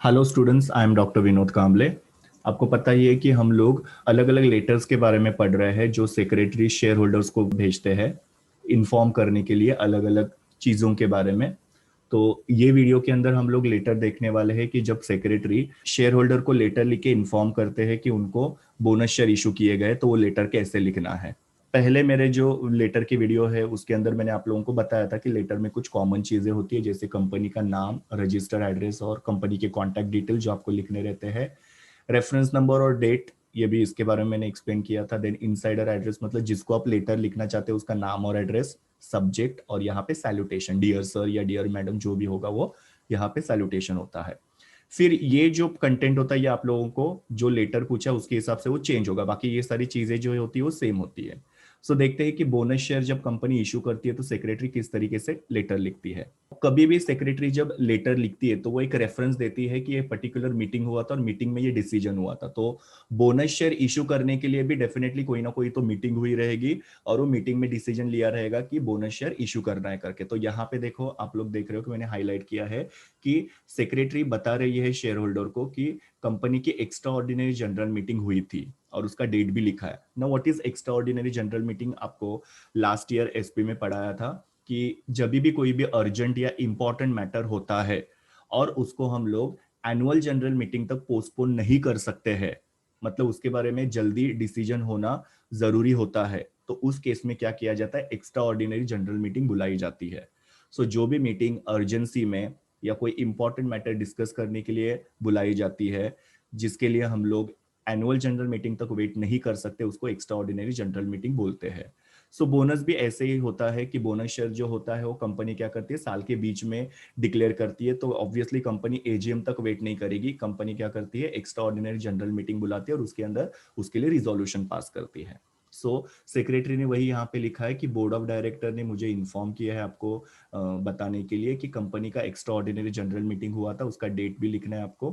Hello students, I am doctor Vinod Kamble. आपको पता ही है कि हम लोग अलग अलग लेटर्स के बारे में पढ़ रहे हैं जो सेक्रेटरी शेयर होल्डर्स को भेजते हैं इन्फॉर्म करने के लिए अलग अलग चीज़ों के बारे में। तो ये वीडियो के अंदर हम लोग लेटर देखने वाले हैं कि जब सेक्रेटरी शेयर होल्डर को लेटर लिख के इन्फॉर्म करते हैं कि उनको बोनस शेयर इशू किए गए तो वो लेटर कैसे लिखना है। पहले मेरे जो लेटर की वीडियो है उसके अंदर मैंने आप लोगों को बताया था कि लेटर में कुछ कॉमन चीजें होती है, जैसे कंपनी का नाम, रजिस्टर एड्रेस और कंपनी के कॉन्टैक्ट डिटेल जो आपको लिखने रहते हैं, रेफरेंस नंबर और डेट, ये भी इसके बारे में मैंने एक्सप्लेन किया था। देन इनसाइडर एड्रेस मतलब जिसको आप लेटर लिखना चाहते हैं उसका नाम और एड्रेस, सब्जेक्ट और यहाँ पे सैल्यूटेशन, डियर सर या डियर मैडम जो भी होगा वो यहाँ पे सैल्यूटेशन होता है। फिर ये जो कंटेंट होता है ये आप लोगों को जो लेटर पूछा उसके हिसाब से वो चेंज होगा, बाकी ये सारी चीजें जो होती है वो सेम होती है। सो देखते हैं कि बोनस शेयर जब कंपनी इशू करती है तो सेक्रेटरी किस तरीके से लेटर लिखती है। कभी भी सेक्रेटरी जब लेटर लिखती है तो वो एक रेफरेंस देती है कि ये पर्टिकुलर मीटिंग हुआ था और मीटिंग में ये डिसीजन हुआ था। तो बोनस शेयर इशू करने के लिए भी डेफिनेटली कोई ना कोई तो मीटिंग हुई रहेगी और वो मीटिंग में डिसीजन लिया रहेगा कि बोनस शेयर इशू करना है करके। तो यहाँ पे देखो, आप लोग देख रहे हो कि मैंने हाईलाइट किया है कि सेक्रेटरी बता रही है शेयर होल्डर को कि कंपनी की एक्स्ट्रा ऑर्डिनरी जनरल मीटिंग हुई थी और उसका डेट भी लिखा है ना। What is extra ordinary general meeting, आपको लास्ट ईयर एसपी में पढ़ाया था कि जब भी कोई भी अर्जेंट या इंपॉर्टेंट मैटर होता है और उसको हम लोग एनुअल जनरल मीटिंग तक पोस्टपोन नहीं कर सकते हैं, मतलब उसके बारे में जल्दी डिसीजन होना जरूरी होता है, तो उस केस में क्या किया जाता है, एक्स्ट्रा ऑर्डिनरी जनरल मीटिंग बुलाई जाती है। सो जो भी मीटिंग अर्जेंसी में या कोई इंपॉर्टेंट मैटर डिस्कस करने के लिए बुलाई जाती है, जिसके लिए हम लोग एनुअल जनरल मीटिंग तक वेट नहीं कर सकते, उसको एक्स्ट्रा ऑर्डिनरी जनरल मीटिंग बोलते हैं। सो बोनस भी ऐसे ही होता है कि बोनस शेयर जो होता है वो कंपनी क्या करती है, साल के बीच में डिक्लेयर करती है। तो ऑब्वियसली कंपनी एजीएम तक वेट नहीं करेगी, कंपनी क्या करती है, एक्स्ट्रा ऑर्डिनरी जनरल मीटिंग बुलाती है और उसके अंदर उसके लिए रिजोल्यूशन पास करती है। सो सेक्रेटरी ने वही यहाँ पे लिखा है कि बोर्ड ऑफ डायरेक्टर ने मुझे इन्फॉर्म किया है आपको बताने के लिए कि कंपनी का एक्स्ट्रा ऑर्डिनरी जनरल मीटिंग हुआ था, उसका डेट भी लिखना है आपको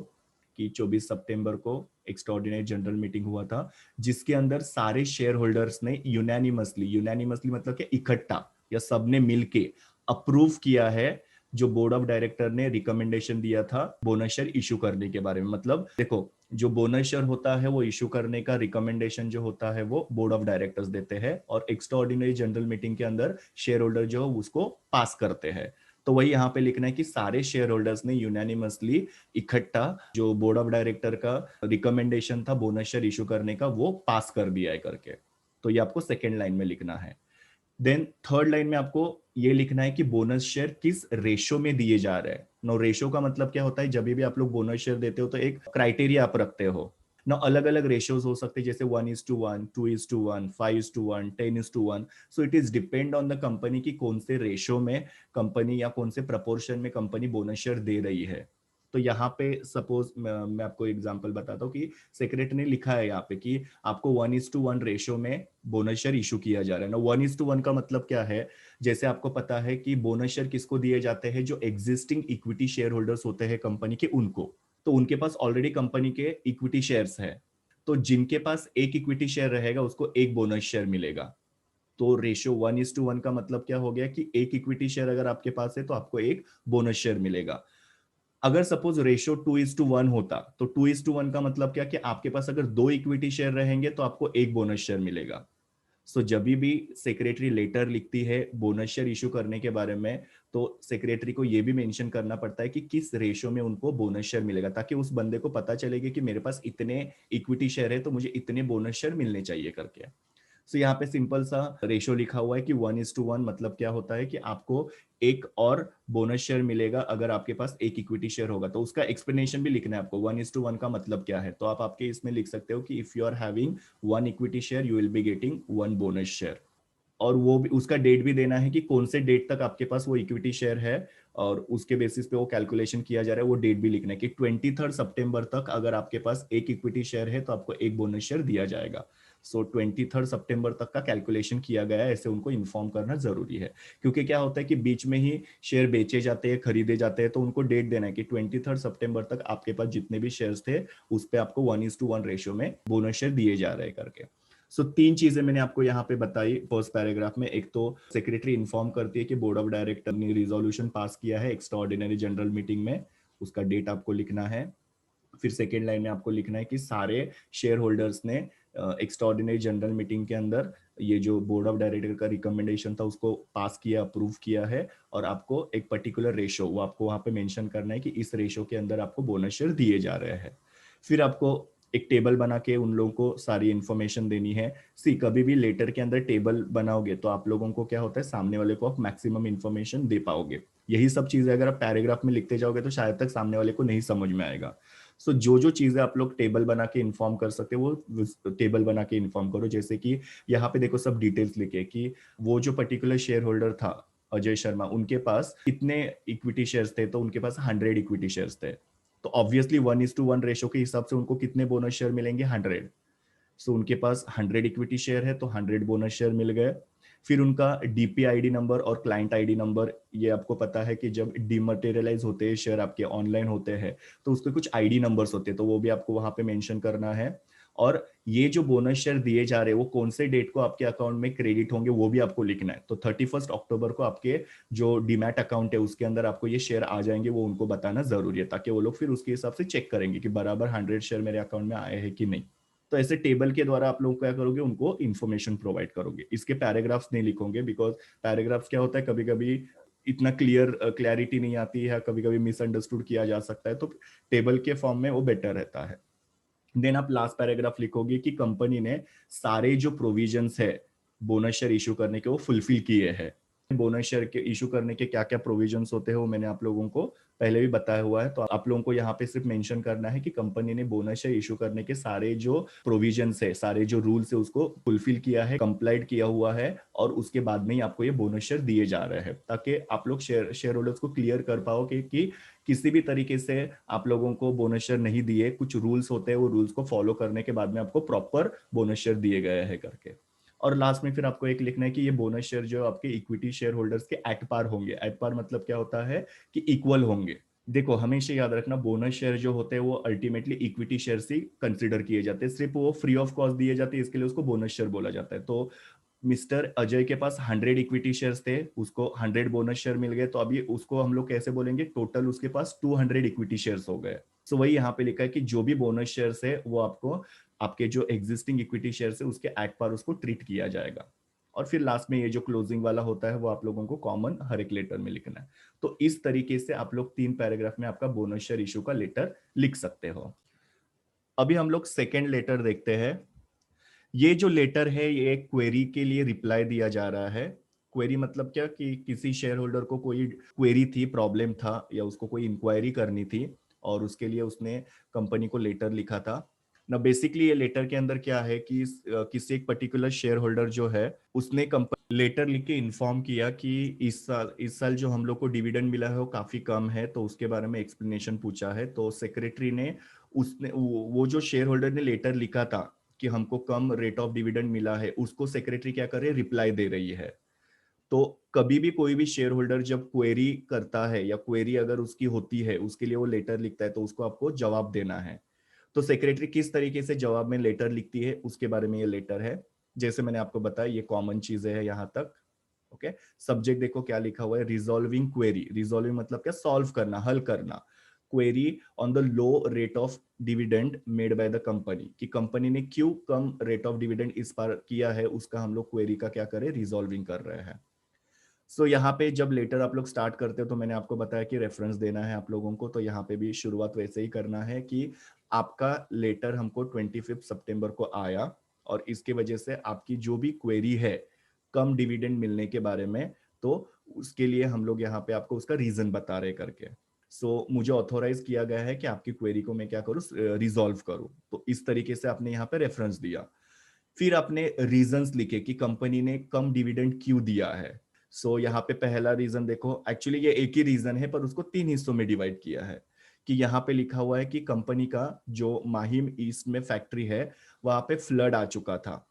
कि 24 सितंबर को एक्स्ट्रा ऑर्डिनरी जनरल मीटिंग हुआ था, जिसके अंदर सारे शेयर होल्डर्स ने यूनानिमसली, यूनानिमसली मतलब कि इकट्ठा या सबने मिलके अप्रूव किया है जो बोर्ड ऑफ डायरेक्टर ने रिकमेंडेशन दिया था बोनस शेयर इशू करने के बारे में। मतलब देखो, जो बोनस शेयर होता है वो इशू करने का रिकमेंडेशन जो होता है वो बोर्ड ऑफ डायरेक्टर्स देते हैं और एक्स्ट्रा ऑर्डिनरी जनरल मीटिंग के अंदर शेयर होल्डर जो है उसको पास करते हैं। तो वही यहाँ पे लिखना है कि सारे शेयर होल्डर्स ने यूनानिमसली इकट्ठा जो बोर्ड ऑफ डायरेक्टर का रिकमेंडेशन था बोनस शेयर इशू करने का वो पास कर दिया है करके। तो ये आपको सेकेंड लाइन में लिखना है। देन थर्ड लाइन में आपको ये लिखना है कि बोनस शेयर किस रेशो में दिए जा रहे हैं। नो, रेशो का मतलब क्या होता है, जब भी आप लोग बोनस शेयर देते हो तो एक क्राइटेरिया आप रखते हो ना। अलग अलग रेशियोज हो सकते हैं, जैसे 1:1, 2:1, 5:1, 10:1। So it is depend on the company की कौन से रेशो में कंपनी या कौन से प्रपोर्शन में कंपनी बोनस शेयर दे रही है। तो यहाँ पे सपोज मैं आपको एग्जांपल बताता हूँ कि सेक्रेटरी ने लिखा है यहाँ पे कि आपको 1:1 रेशो में बोनस शेयर इशू किया जा रहा है ना। 1:1 का मतलब क्या है, जैसे आपको पता है कि बोनस शेयर किसको दिए जाते हैं, जो एग्जिस्टिंग इक्विटी शेयर होल्डर्स होते हैं कंपनी के उनको। तो उनके पास ऑलरेडी कंपनी के इक्विटी शेयर्स है, तो जिनके पास एक इक्विटी शेयर रहेगा उसको एक बोनस शेयर मिलेगा। तो रेशियो 1:1 का मतलब क्या हो गया कि एक इक्विटी शेयर अगर आपके पास है तो आपको एक बोनस शेयर मिलेगा। अगर सपोज रेशियो 2:1 होता तो 2:1 का मतलब क्या कि आपके पास अगर दो इक्विटी शेयर रहेंगे तो आपको एक बोनस शेयर मिलेगा। सो जब भी सेक्रेटरी लेटर लिखती है बोनस शेयर इशू करने के बारे में, तो सेक्रेटरी को यह भी मेंशन करना पड़ता है कि किस रेशियो में उनको बोनस शेयर मिलेगा, ताकि उस बंदे को पता चलेगा कि मेरे पास इतने इक्विटी शेयर है तो मुझे इतने बोनस शेयर मिलने चाहिए करके। सो यहाँ पे सिंपल सा रेशो लिखा हुआ है कि 1:1 मतलब क्या होता है कि आपको एक और बोनस शेयर मिलेगा अगर आपके पास एक इक्विटी शेयर होगा। तो उसका एक्सप्लेनेशन भी लिखना है आपको, 1:1 का मतलब क्या है। तो आप आपके इसमें लिख सकते हो कि if you are having one equity share you will be getting one bonus share. और वो भी उसका डेट भी देना है कि कौन से डेट तक आपके पास वो इक्विटी शेयर है और उसके बेसिस पे वो कैलकुलेशन किया जा रहा है, वो डेट भी लिखना है कि 23 सितंबर तक अगर आपके पास एक इक्विटी शेयर है तो आपको एक बोनस शेयर दिया जाएगा। सो 23 सितंबर तक का कैलकुलेशन किया गया है, ऐसे उनको इन्फॉर्म करना जरूरी है। क्योंकि क्या होता है कि बीच में ही शेयर बेचे जाते हैं, खरीदे जाते हैं, तो उनको डेट देना है कि 23 सितंबर तक आपके पास जितने भी शेयर्स थे उस पर आपको 1:1 रेशियो में बोनस शेयर दिए जा रहे हैं करके। सो तीन चीजें मैंने आपको यहाँ पे बताई फर्स्ट पैराग्राफ में। एक तो सेक्रेटरी इन्फॉर्म करती है कि बोर्ड ऑफ डायरेक्टर ने रिजोल्यूशन पास किया है एक्स्ट्रा ऑर्डिनरी जनरल मीटिंग में, उसका डेट आपको लिखना है। फिर सेकेंड लाइन में आपको लिखना है कि सारे शेयर होल्डर्स ने एक्स्ट्राऑर्डिनरी जनरल मीटिंग के अंदर ये जो बोर्ड ऑफ डायरेक्टर का रिकमेंडेशन था उसको पास किया, अप्रूव किया है, और आपको एक पर्टिकुलर रेशो वो आपको वहां पे मेंशन करना है कि इस रेशो के अंदर आपको बोनस शेयर दिए जा रहे हैं। फिर आपको एक टेबल बना के उन लोगों को सारी इंफॉर्मेशन देनी है। सी कभी भी लेटर के अंदर टेबल बनाओगे तो आप लोगों को क्या होता है, सामने वाले को आप मैक्सिमम इंफॉर्मेशन दे पाओगे। यही सब चीजें अगर आप पैराग्राफ में लिखते जाओगे तो शायद तक सामने वाले को नहीं समझ में आएगा। सो जो जो चीजें आप लोग टेबल बना के इन्फॉर्म कर सकते हो वो टेबल बना के इन्फॉर्म करो। जैसे कि यहाँ पे देखो सब डिटेल्स लिखे कि वो जो पर्टिकुलर शेयर होल्डर था अजय शर्मा, उनके पास कितने इक्विटी शेयर्स थे, तो उनके पास 100 इक्विटी शेयर्स थे। तो ऑब्वियसली 1:1 रेशो के हिसाब से उनको कितने बोनस शेयर मिलेंगे, 100। सो उनके पास 100 इक्विटी शेयर है तो 100 बोनस शेयर मिल गए। फिर उनका डीपी आईडी नंबर और क्लाइंट आईडी नंबर, ये आपको पता है कि जब डिमटेरियलाइज होते हैं शेयर आपके ऑनलाइन होते हैं तो उसके कुछ आईडी नंबर्स होते हैं, तो वो भी आपको वहां पे मेंशन करना है। और ये जो बोनस शेयर दिए जा रहे हैं वो कौन से डेट को आपके अकाउंट में क्रेडिट होंगे वो भी आपको लिखना है। तो 31 अक्टूबर को आपके जो डीमैट अकाउंट है उसके अंदर आपको ये शेयर आ जाएंगे, वो उनको बताना जरूरी है, ताकि वो लोग फिर उसके हिसाब से चेक करेंगे कि बराबर 100 शेयर मेरे अकाउंट में आए हैं कि नहीं। तो ऐसे टेबल के द्वारा आप लोग क्या करोगे, उनको इन्फॉर्मेशन प्रोवाइड करोगे। इसके पैराग्राफ्स नहीं लिखोगे, बिकॉज पैराग्राफ्स क्या होता है, कभी कभी इतना क्लैरिटी नहीं आती है, कभी कभी मिसअंडरस्टूड किया जा सकता है, तो टेबल के फॉर्म में वो बेटर रहता है। देन आप लास्ट पैराग्राफ लिखोगे कि कंपनी ने सारे जो प्रोविजंस है बोनस शेयर इशू करने के वो फुलफिल किए हैं। बोनस शेयर के इशू करने के क्या क्या प्रोविजंस होते हैं वो मैंने आप लोगों को पहले भी बताया हुआ है, तो आप लोगों को यहाँ पे सिर्फ मेंशन करना है कि कंपनी ने बोनस शेयर इशू करने के सारे जो प्रोविजंस है, सारे जो रूल्स है उसको फुलफिल किया है, कंप्लाइड किया हुआ है, और उसके बाद में ही आपको ये बोनस शेयर दिए जा रहे हैं, ताकि आप लोग शेयर होल्डर्स को क्लियर कर पाओ कि किसी भी तरीके से आप लोगों को बोनस शेयर नहीं दिए। कुछ रूल्स होते हैं, वो रूल्स को फॉलो करने के बाद में आपको प्रॉपर बोनस शेयर दिए गए हैं करके। और लास्ट में फिर आपको एक लिखना है कि ये बोनस शेयर जो आपके इक्विटी शेयर होल्डर्स के एट पार होंगे। एट पार मतलब क्या होता है कि इक्वल होंगे। देखो हमेशा याद रखना, बोनस शेयर जो होते हैं वो अल्टीमेटली इक्विटी शेयर ही कंसिडर किए जाते हैं, सिर्फ वो फ्री ऑफ कॉस्ट दिए जाते हैं, इसके लिए उसको बोनस शेयर बोला जाता है। तो मिस्टर अजय के पास 100 इक्विटी शेयर्स थे, उसको 100 बोनस शेयर मिल गए, तो अभी उसको हम लोग कैसे बोलेंगे, टोटल उसके पास 200 इक्विटी शेयर्स हो गए। सो वही यहाँ पे लिखा है कि जो भी बोनस शेयर्स है वो आपको आपके जो एग्जिस्टिंग इक्विटी शेयर्स है उसके एट पार उसको ट्रीट किया जाएगा। और फिर लास्ट में ये जो क्लोजिंग वाला होता है वो आप लोगों को कॉमन हर एक लेटर में लिखना है। तो इस तरीके से आप लोग 3 पैराग्राफ में आपका बोनस शेयर इशू का लेटर लिख सकते हो। अभी हम लोग सेकेंड लेटर देखते हैं। ये जो लेटर है ये एक क्वेरी के लिए रिप्लाई दिया जा रहा है। क्वेरी मतलब क्या, कि किसी शेयर होल्डर को कोई क्वेरी थी, प्रॉब्लम था, या उसको कोई इंक्वायरी करनी थी, और उसके लिए उसने कंपनी को लेटर लिखा था ना। बेसिकली ये लेटर के अंदर क्या है कि किसी एक पर्टिकुलर शेयर होल्डर जो है उसने कंपनी लेटर लिख के इन्फॉर्म किया कि इस साल जो हम लोग को डिविडेंड मिला है वो काफी कम है, तो उसके बारे में एक्सप्लेनेशन पूछा है। तो सेक्रेटरी ने उसने वो जो शेयर होल्डर ने लेटर लिखा था कि हमको कम रेट ऑफ डिविडेंड मिला है, उसको सेक्रेटरी क्या करे, रिप्लाई दे रही है। तो कभी भी कोई भी शेयर होल्डर जब क्वेरी करता है या क्वेरी अगर उसकी होती है उसके लिए वो लेटर लिखता है, तो उसको आपको जवाब देना है। तो सेक्रेटरी किस तरीके से जवाब में लेटर लिखती है उसके बारे में ये लेटर है। जैसे मैंने आपको बताया ये कॉमन चीजें है यहाँ तक। ओके, सब्जेक्ट देखो क्या लिखा हुआ है, रिजॉल्विंग क्वेरी। रिजॉल्विंग मतलब क्या, सॉल्व करना, हल करना। Query on the low rate of dividend made by the company, कि कंपनी ने क्यों कम रेट ऑफ डिविडेंड इस बार किया है, उसका हम लोग क्वेरी का क्या करें, रिजॉल्विंग कर रहे हैं। सो यहाँ पे जब लेटर आप लोग स्टार्ट करते हो तो मैंने आपको बताया कि रेफरेंस देना है आप लोगों को, तो यहाँ पे भी शुरुआत वैसे ही करना है कि आपका लेटर हमको 25 सितंबर को आया, और इसके वजह से आपकी जो भी क्वेरी है कम डिविडेंड मिलने के बारे में, तो उसके लिए हम लोग यहाँ पे आपको उसका रीजन बता रहे करके। सो मुझे ऑथोराइज किया गया है कि आपकी क्वेरी को मैं क्या करूँ, रिजॉल्व करूँ। तो इस तरीके से आपने यहाँ पे रेफरेंस दिया। फिर आपने रीजंस लिखे कि कंपनी ने कम डिविडेंड क्यों दिया है। सो यहाँ पे पहला रीजन देखो, एक्चुअली ये एक ही रीजन है पर उसको 3 हिस्सों में डिवाइड किया है। कि यहाँ पे लिखा हुआ है कि कंपनी का जो माहिम ईस्ट में फैक्ट्री है वहां पे फ्लड आ चुका था,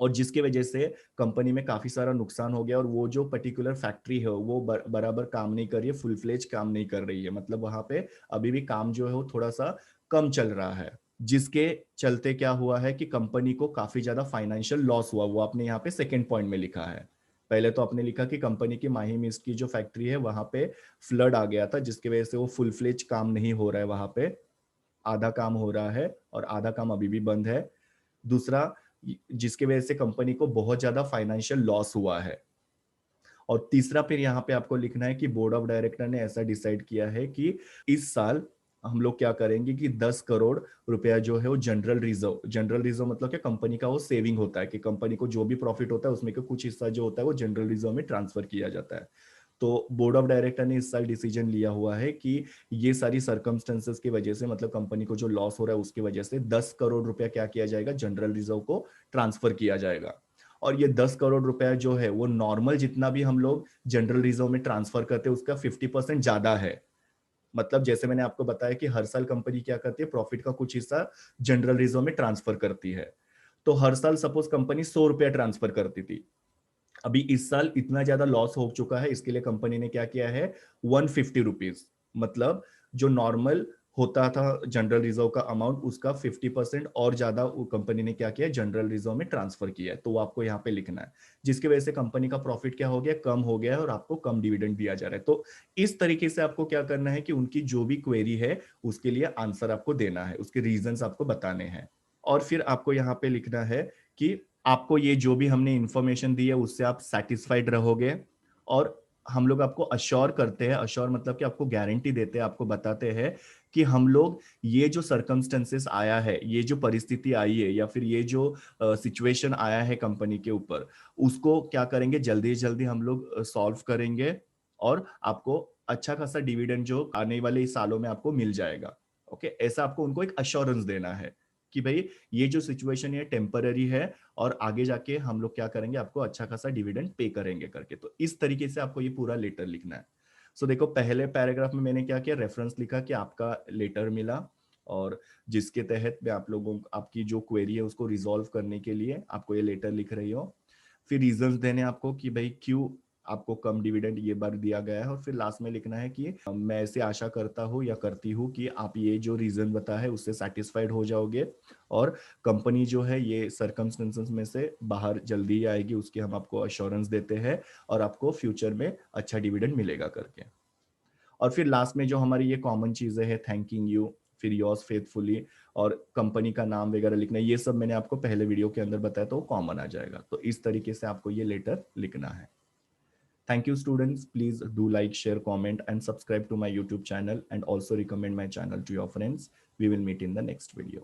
और जिसकी वजह से कंपनी में काफी सारा नुकसान हो गया, और वो जो पर्टिकुलर फैक्ट्री है वो बराबर काम नहीं कर रही है, फुल फ्लेज काम नहीं कर रही है, मतलब वहां पे अभी भी काम जो है वो थोड़ा सा कम चल रहा है। जिसके चलते क्या हुआ है कि कंपनी को काफी ज्यादा फाइनेंशियल लॉस हुआ, वो आपने यहाँ पे सेकेंड पॉइंट में लिखा है। पहले तो आपने लिखा कि कंपनी की माहिम ईस्ट की जो फैक्ट्री है वहां पे फ्लड आ गया था, जिसकी वजह से वो फुल फ्लेज काम नहीं हो रहा है वहां पे। आधा काम हो रहा है और आधा काम अभी भी बंद है। दूसरा, जिसकी वजह से कंपनी को बहुत ज्यादा फाइनेंशियल लॉस हुआ है। और तीसरा फिर यहाँ पे आपको लिखना है कि बोर्ड ऑफ डायरेक्टर ने ऐसा डिसाइड किया है कि इस साल हम लोग क्या करेंगे कि 10 करोड़ रुपया जो है वो जनरल रिजर्व मतलब क्या, कंपनी का वो सेविंग होता है कि कंपनी को जो भी प्रॉफिट होता है उसमें का कुछ हिस्सा जो होता है वो जनरल रिजर्व में ट्रांसफर किया जाता है। तो बोर्ड ऑफ डायरेक्टर ने इस साल डिसीजन लिया हुआ है कि ये सारी सर्कमस्टेंसेस की वजह से, मतलब कंपनी को जो लॉस हो रहा है उसकी वजह से 10 करोड़ रुपया क्या किया जाएगा, जनरल रिजर्व को ट्रांसफर किया जाएगा। और ये 10 करोड़ रुपया जो है वो नॉर्मल जितना भी हम लोग जनरल रिजर्व में ट्रांसफर करते हैं उसका 50% ज्यादा है। मतलब जैसे मैंने आपको बताया कि हर साल कंपनी क्या करती है, प्रॉफिट का कुछ हिस्सा जनरल रिजर्व में ट्रांसफर करती है। तो हर साल सपोज कंपनी 100 रुपया ट्रांसफर करती थी, अभी इस साल इतना ज्यादा लॉस हो चुका है, इसके लिए कंपनी ने क्या किया है, 150 रुपीज, मतलब जो नॉर्मल होता था जनरल रिजर्व का अमाउंट उसका 50% और ज्यादा कंपनी ने क्या किया, जनरल रिजर्व में ट्रांसफर किया है। तो वो आपको यहाँ पे लिखना है, जिसकी वजह से कंपनी का प्रॉफिट क्या हो गया, कम हो गया है और आपको कम डिविडेंड दिया जा रहा है। तो इस तरीके से आपको क्या करना है कि उनकी जो भी क्वेरी है उसके लिए आंसर आपको देना है, उसके रीजंस आपको बताने हैं। और फिर आपको यहाँ पे लिखना है कि आपको ये जो भी हमने इंफॉर्मेशन दी है उससे आप सेटिस्फाइड रहोगे। और हम लोग आपको अश्योर करते हैं, अश्योर मतलब कि आपको गारंटी देते हैं, आपको बताते हैं कि हम लोग ये जो सर्कमस्टेंसेस आया है, ये जो परिस्थिति आई है या फिर ये जो सिचुएशन आया है कंपनी के ऊपर, उसको क्या करेंगे, जल्दी जल्दी हम लोग सॉल्व करेंगे और आपको अच्छा खासा डिविडेंड जो आने वाले सालों में आपको मिल जाएगा। ओके, ऐसा आपको उनको एक अश्योरेंस देना है कि भाई ये जो सिचुएशन है टेम्पररी है और आगे जाके हम लोग क्या करेंगे, आपको अच्छा खासा डिविडेंड पे करेंगे करके। तो इस तरीके से आपको ये पूरा लेटर लिखना है। सो देखो, पहले पैराग्राफ में मैंने क्या किया, रेफरेंस लिखा कि आपका लेटर मिला और जिसके तहत मैं आप लोगों आपकी जो क्वेरी है उसको रिजॉल्व करने के लिए आपको ये लेटर लिख रही हो। फिर रीजंस देने आपको कि भाई क्यों आपको कम डिविडेंड ये बार दिया गया है। और फिर लास्ट में लिखना है कि मैं ऐसे आशा करता हूँ या करती हूँ कि आप ये जो रीजन बता है उससे सेटिस्फाइड हो जाओगे और कंपनी जो है ये सर्कमस्टेंसेस में से बाहर जल्दी आएगी, उसकी हम आपको अश्योरेंस देते हैं और आपको फ्यूचर में अच्छा डिविडेंड मिलेगा करके। और फिर लास्ट में जो हमारी ये कॉमन चीजें हैं, थैंकिंग यू, फिर योर्स फेथफुली और कंपनी का नाम वगैरह लिखना, ये सब मैंने आपको पहले वीडियो के अंदर बताया तो वो कॉमन आ जाएगा। तो इस तरीके से आपको ये लेटर लिखना है। Thank you, students. Please do like, share, comment, and subscribe to my YouTube channel, and also recommend my channel to your friends. We will meet in the next video.